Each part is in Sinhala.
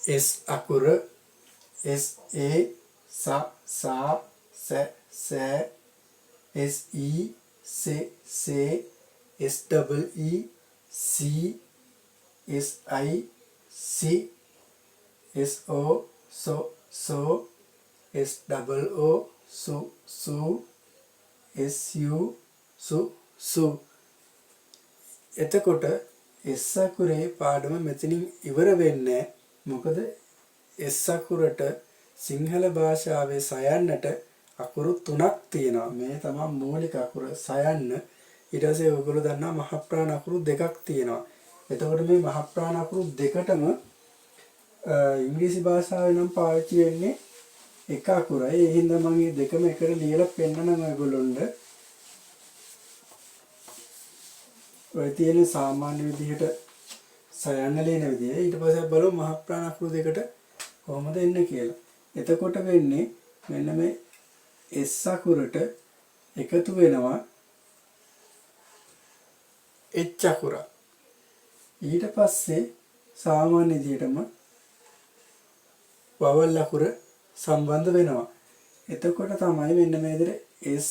S අකුර S A sa sa sa sa S E se se S double E C S I si S O so so S double O su su S U su su එතකොට S අකුරේ පාඩම මෙතනින් ඉවර වෙන්නේ මොකද S අකුරට සිංහල භාෂාවේ සයන්නට අකුරු 3ක් තියෙනවා. මේ තමයි මූලික අකුර සයන්න. ඊට පස්සේ ඔයගොල්ලෝ දන්නවා මහ ප්‍රාණ අකුරු 2ක් තියෙනවා. එතකොට මේ මහ ප්‍රාණ අකුරු දෙකටම ඉංග්‍රීසි භාෂාවේ නම් පාවිච්චි වෙන්නේ එක අකුරයි. ඒ හින්දා මම මේ දෙකම එකට ලියලා පෙන්නනම් ඔයගොල්ලොන්ට ඔය තියෙන සාමාන්‍ය විදිහට සයන්න ලියන විදිය. ඊට පස්සේ බලමු මහ ප්‍රාණ අකුරු දෙකට කොහොමද එන්නේ කියලා. එතකොට වෙන්නේ මෙන්න මේ S අකුරට එකතු වෙනවා H අකුර. ඊට පස්සේ සාමාන්‍ය විදිහටම වවල් අකුර සම්බන්ධ වෙනවා. එතකොට තමයි මෙන්න මේ විදිහට S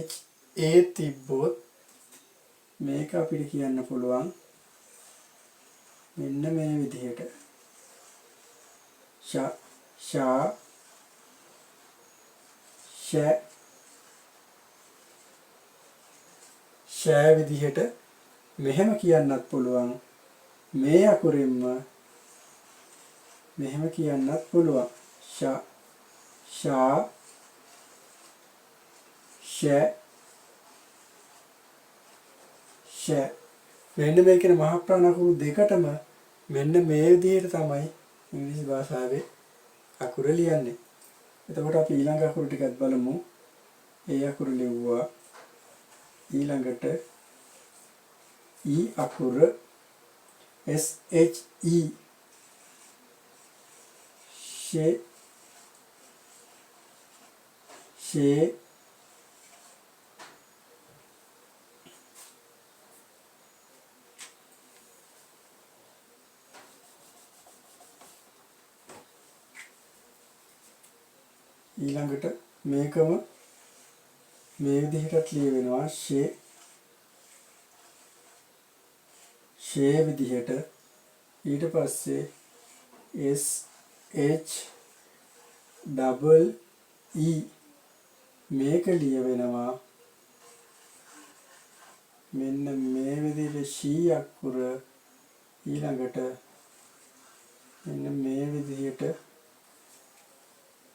H A තිබ්බොත් මේක අපිට කියන්න පුළුවන් මෙන්න මේ විදිහට ෂ ෂා ෂ ෂ විදිහට මෙහෙම කියන්නත් පුළුවන්. මේ අකුරින්ම මෙහෙම කියන්නත් පුළුවන්. ෂ ෂා ෂ ෂ මෙන්න මේ කියන මහ ප්‍රාණ අකුරු දෙකටම මෙන්න මේ විදිහට තමයි ඉංග්‍රීසි භාෂාවේ අකුර ලියන්නේ. එතකොට අපි ඊළඟ අකුරු ටිකක් බලමු. ඒ අකුරු ලිව්වා. ඊළඟට E අකුර S H E ෂේ ෂේ ඊළඟට මේකම මේ විදිහට ලියවෙනවා ෂේ ෂේ විදිහට. ඊට පස්සේ S H double E මේක ලියවෙනවා මෙන්න මේ විදිහට ෂී අකුර. ඊළඟට මෙන්න මේ විදිහට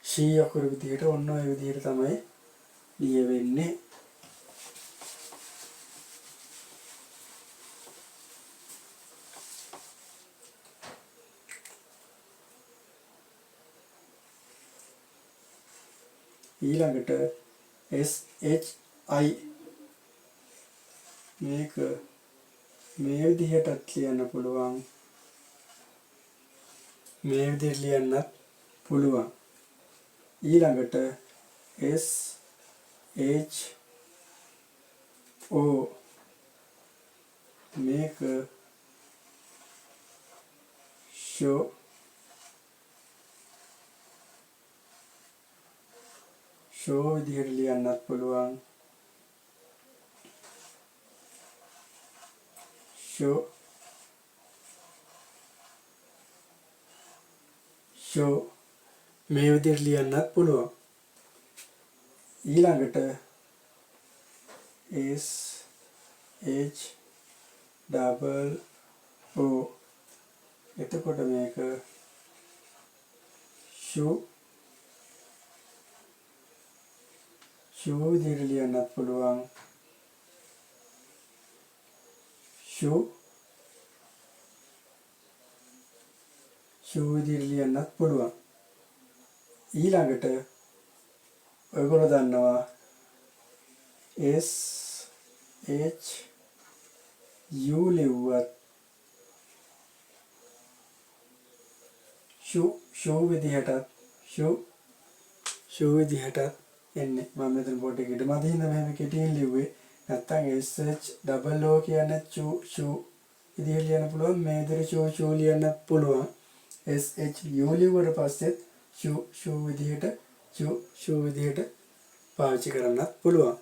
ෂී අකුර විදිහට ඔන්න ඔය විදිහට තමයි ලියවෙන්නේ. ඊළඟට S H I මේක මේ විදිහටත් ලියන්න පුළුවන්. මේ විදිහට ලියන්නත් පුළුවන්. ඊළඟට S H O මේක show විදිහට ලියන්නත් පුළුවන්. show මේ විදිහට ලියන්නත් පුළුවන්. ඊළඟට S H double O එතකොට මේක show විදිහට ලියන්නත් පුළුවන්. show විදිහට ලියන්නත් පුළුවන්. ඊළඟට ඔයගොල්ලෝ දන්නවා S H U ලිව්වත් show විදිහටත් එන්නේ. මම මෙතන පොඩ්ඩක් ඉදම අදින්න මෙහෙම කෙටියෙන් ලිව්වේ. නැත්තම් S H double O කියන්නේ show විදිහට ලියන්න පුළුවන්. මේ විදිහට show ලියන්නත් පුළුවන්. sh u ලිව්වට පස්සෙත් ෂූ විදිහට ෂූ විදිහට පාවිච්චි කරන්නත් පුළුවන්.